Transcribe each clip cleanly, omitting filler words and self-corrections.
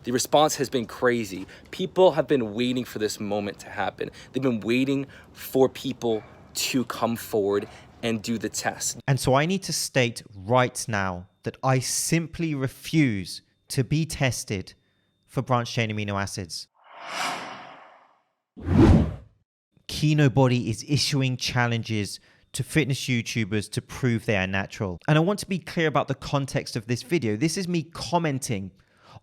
The response has been crazy. People have been waiting for this moment to happen. They've been waiting for people to come forward and do the test. And so I need to state right now that I simply refuse to be tested for branched chain amino acids. KINOBODY is issuing challenges to fitness YouTubers to prove they are natural. And I want to be clear about the context of this video. This is me commenting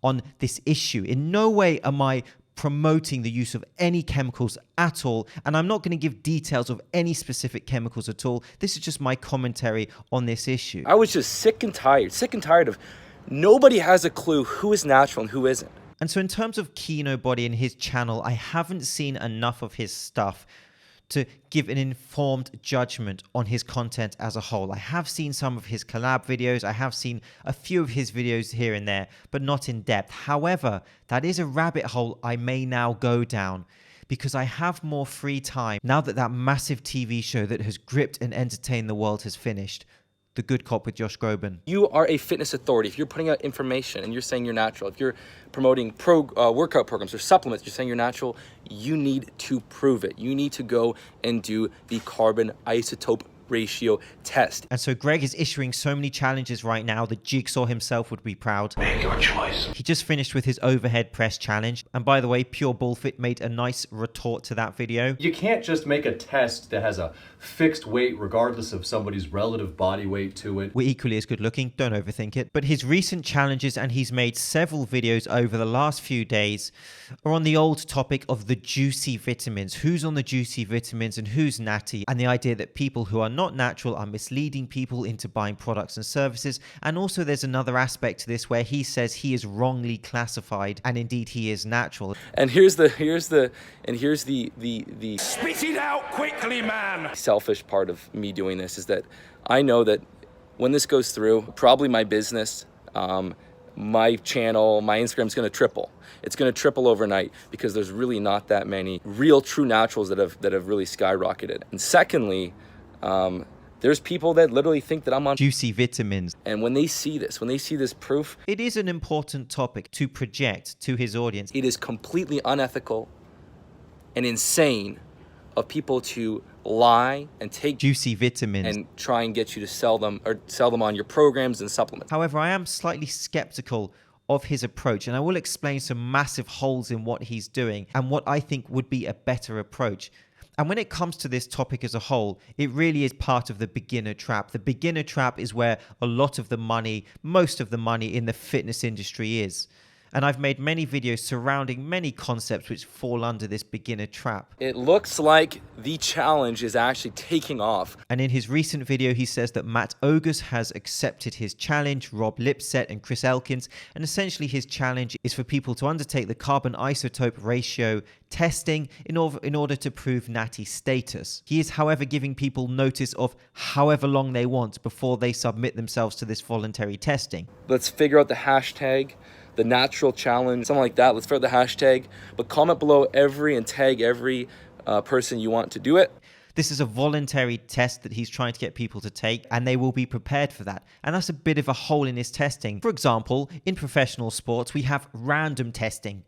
on this issue. In no way am I promoting the use of any chemicals at all, and I'm not going to give details of any specific chemicals at all. This is just my commentary on this issue. I was just sick and tired of nobody has a clue who is natural and who isn't. And so in terms of KINOBODY and his channel, I haven't seen enough of his stuff to give an informed judgment on his content as a whole. I have seen some of his collab videos. I have seen a few of his videos here and there, but not in depth. However, that is a rabbit hole I may now go down because I have more free time now that that massive TV show that has gripped and entertained the world has finished. The Good Cop with Josh Groban. You are a fitness authority. If you're putting out information and you're saying you're natural, if you're promoting workout programs or supplements, you're saying you're natural, you need to prove it. You need to go and do the carbon isotope ratio test. And so Greg is issuing so many challenges right now that Jigsaw himself would be proud. Make your choice. He just finished with his overhead press challenge. And by the way, Pure Bullfit made a nice retort to that video. You can't just make a test that has a fixed weight regardless of somebody's relative body weight to it. We're equally as good looking, don't overthink it. But his recent challenges, and he's made several videos over the last few days, are on the old topic of the juicy vitamins. Who's on the juicy vitamins and who's natty? And the idea that people who are not natural are misleading people into buying products and services. And also there's another aspect to this where he says he is wrongly classified, and indeed he is natural. And here's the Spit it out quickly, man. selfish part of me doing this is that I know that when this goes through, probably my business, my channel, my Instagram's gonna triple. It's gonna triple overnight because there's really not that many real true naturals that have really skyrocketed. And secondly, there's people that literally think that I'm on Juicy vitamins. and when they see this proof, It is an important topic to project to his audience. it is completely unethical and insane of people to lie and take Juicy vitamins. and try and get you to sell them on your programs and supplements. However, I am slightly skeptical of his approach, and I will explain some massive holes in what he's doing and what I think would be a better approach. And when it comes to this topic as a whole, it really is part of the beginner trap. The beginner trap is where a lot of the money, most of the money in the fitness industry is. And I've made many videos surrounding many concepts which fall under this beginner trap. It looks like the challenge is actually taking off. And in his recent video, he says that Matt Ogus has accepted his challenge, Rob Lipset and Chris Elkins, and essentially his challenge is for people to undertake the carbon isotope ratio testing in order to prove natty status. He is, however, giving people notice of however long they want before they submit themselves to this voluntary testing. Let's figure out the hashtag, the natural challenge, something like that. Let's figure out the hashtag, but comment below and tag every person you want to do it. This is a voluntary test that he's trying to get people to take, and they will be prepared for that. And that's a bit of a hole in his testing. For example, in professional sports, we have random testing,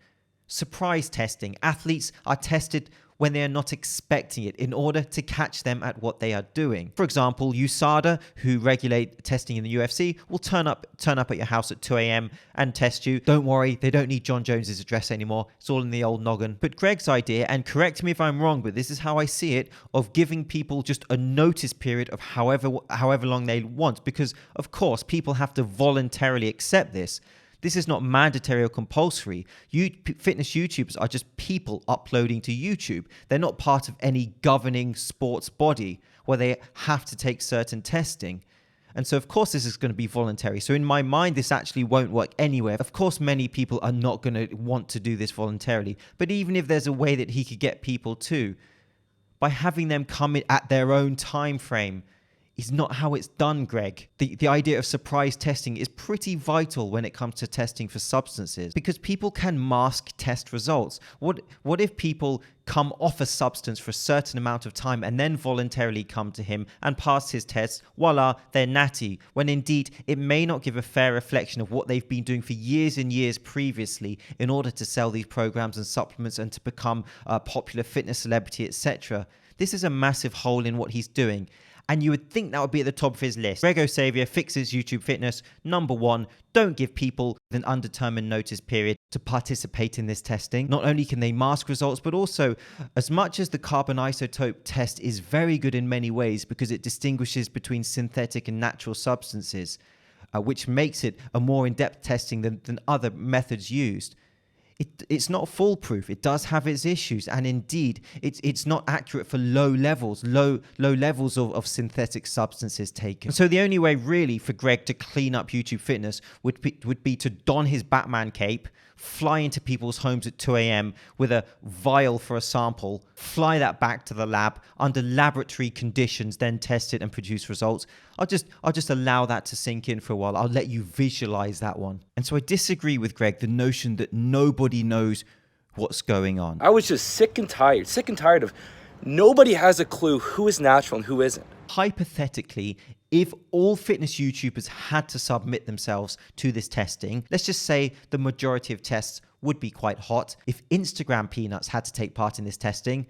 surprise testing. Athletes are tested when they are not expecting it in order to catch them at what they are doing. For example, USADA, who regulate testing in the UFC, will turn up at your house at 2 a.m. and test you. Don't worry, they don't need John Jones's address anymore. It's all in the old noggin. But Greg's idea, and correct me if I'm wrong, but this is how I see it, of giving people just a notice period of however long they want, because of course people have to voluntarily accept this. This is not mandatory or compulsory. Fitness YouTubers are just people uploading to YouTube. They're not part of any governing sports body where they have to take certain testing. And so, of course, this is going to be voluntary. So in my mind, this actually won't work anywhere. Of course, many people are not going to want to do this voluntarily. But even if there's a way that he could get people to, by having them come in at their own time frame, is not how it's done, Greg. The idea of surprise testing is pretty vital when it comes to testing for substances, because people can mask test results. What if people come off a substance for a certain amount of time and then voluntarily come to him and pass his tests? Voila, they're natty, when indeed it may not give a fair reflection of what they've been doing for years and years previously in order to sell these programs and supplements and to become a popular fitness celebrity, etc. This is a massive hole in what he's doing. And you would think that would be at the top of his list. Greg O'Savior fixes YouTube fitness. Number 1, don't give people an undetermined notice period to participate in this testing. Not only can they mask results, but also, as much as the carbon isotope test is very good in many ways because it distinguishes between synthetic and natural substances, which makes it a more in-depth testing than other methods used, it's not foolproof. It does have its issues, and indeed it's not accurate for low levels of synthetic substances taken. So the only way really for Greg to clean up YouTube fitness would be to don his Batman cape, fly into people's homes at 2 a.m. with a vial for a sample, fly that back to the lab under laboratory conditions, then test it and produce results. I'll just allow that to sink in for a while. I'll let you visualize that one. And so I disagree with Greg, the notion that nobody knows what's going on. I was just sick and tired of nobody has a clue who is natural and who isn't. Hypothetically, if all fitness YouTubers had to submit themselves to this testing, let's just say the majority of tests would be quite hot. If Instagram peanuts had to take part in this testing,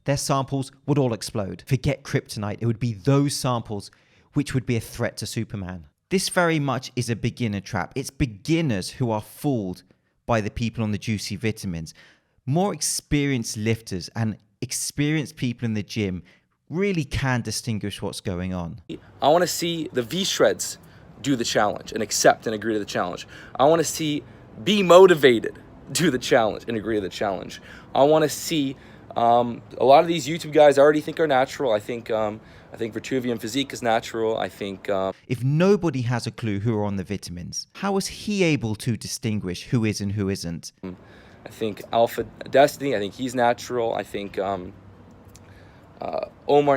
their samples would all explode. Forget kryptonite, it would be those samples which would be a threat to Superman. This very much is a beginner trap. It's beginners who are fooled by the people on the juicy vitamins. More experienced lifters and experienced people in the gym really can distinguish what's going on. I want to see the V-Shreds do the challenge and accept and agree to the challenge. I want to see Be Motivated do the challenge and agree to the challenge. I want to see a lot of these YouTube guys I already think are natural. I think Vitruvian Physique is natural. I think if nobody has a clue who are on the vitamins, how is he able to distinguish who is and who isn't? I think Alpha Destiny, I think he's natural. I think Omar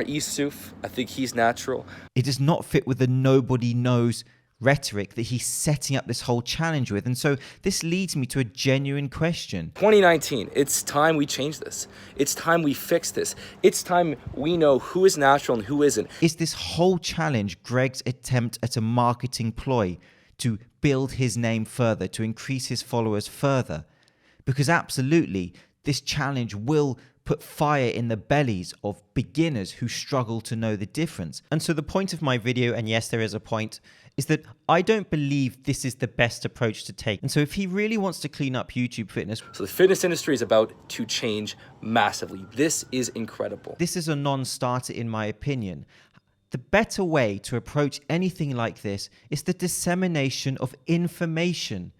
Isuf, I think he's natural. It does not fit with the nobody knows rhetoric that he's setting up this whole challenge with. And so this leads me to a genuine question. 2019, it's time we change this. It's time we fix this. It's time we know who is natural and who isn't. Is this whole challenge Greg's attempt at a marketing ploy to build his name further, to increase his followers further? Because absolutely, this challenge will put fire in the bellies of beginners who struggle to know the difference. And so the point of my video, and yes, there is a point, is that I don't believe this is the best approach to take. And so if he really wants to clean up YouTube fitness... So the fitness industry is about to change massively. This is incredible. This is a non-starter in my opinion. The better way to approach anything like this is the dissemination of information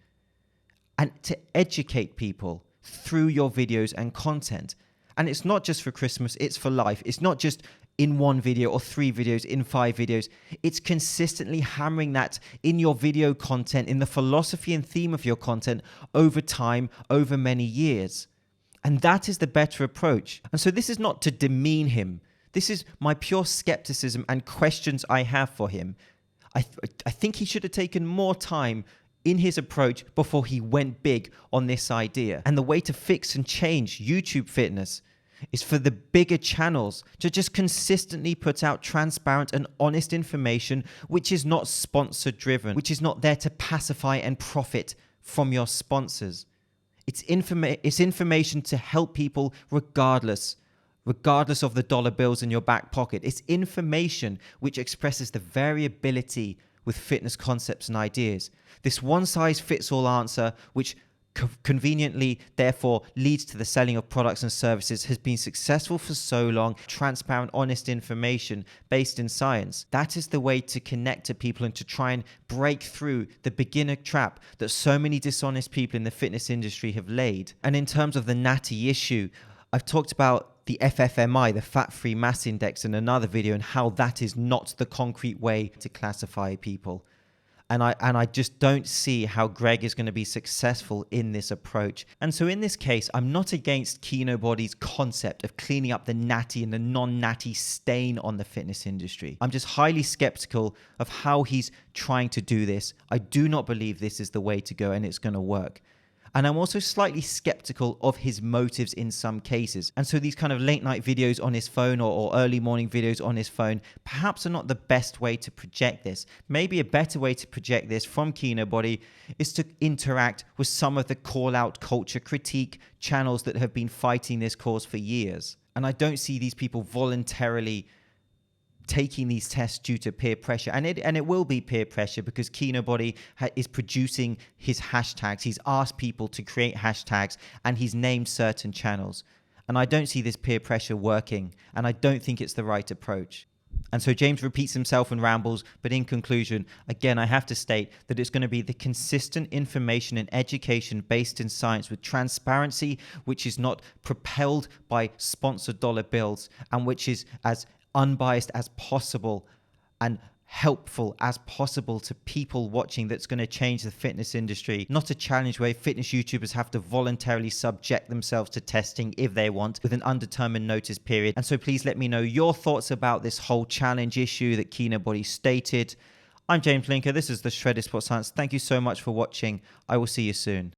and to educate people through your videos and content. And it's not just for Christmas, it's for life. It's not just in one video or 3 videos, in 5 videos. It's consistently hammering that in your video content, in the philosophy and theme of your content over time, over many years. And that is the better approach. And so this is not to demean him. This is my pure skepticism and questions I have for him. I think he should have taken more time in his approach before he went big on this idea. And the way to fix and change YouTube fitness is for the bigger channels to just consistently put out transparent and honest information which is not sponsor driven, which is not there to pacify and profit from your sponsors. It's information to help people regardless of the dollar bills in your back pocket. It's information which expresses the variability with fitness concepts and ideas. This one-size-fits-all answer, which conveniently therefore leads to the selling of products and services, has been successful for so long. Transparent, honest information based in science. That is the way to connect to people and to try and break through the beginner trap that so many dishonest people in the fitness industry have laid. And in terms of the Natty issue, I've talked about the FFMI, the Fat-Free Mass Index, in another video, and how that is not the concrete way to classify people. And I just don't see how Greg is going to be successful in this approach. And so in this case, I'm not against KINOBODY'S concept of cleaning up the natty and the non-natty stain on the fitness industry. I'm just highly skeptical of how he's trying to do this. I do not believe this is the way to go and it's going to work. And I'm also slightly skeptical of his motives in some cases. And so these kind of late night videos on his phone or early morning videos on his phone perhaps are not the best way to project this. Maybe a better way to project this from KINOBODY is to interact with some of the call out culture critique channels that have been fighting this cause for years. And I don't see these people voluntarily taking these tests due to peer pressure, and it will be peer pressure because KINOBODY is producing his hashtags. He's asked people to create hashtags and he's named certain channels, and I don't see this peer pressure working, and I don't think it's the right approach. And so James repeats himself and rambles, but in conclusion, again, I have to state that it's going to be the consistent information and education based in science with transparency, which is not propelled by sponsored dollar bills and which is as unbiased as possible and helpful as possible to people watching, that's going to change the fitness industry. Not a challenge where fitness YouTubers have to voluntarily subject themselves to testing if they want with an undetermined notice period. And so please let me know your thoughts about this whole challenge issue that KINOBODY stated. I'm James Linker. This is the Shredded Sports Science. Thank you so much for watching. I will see you soon.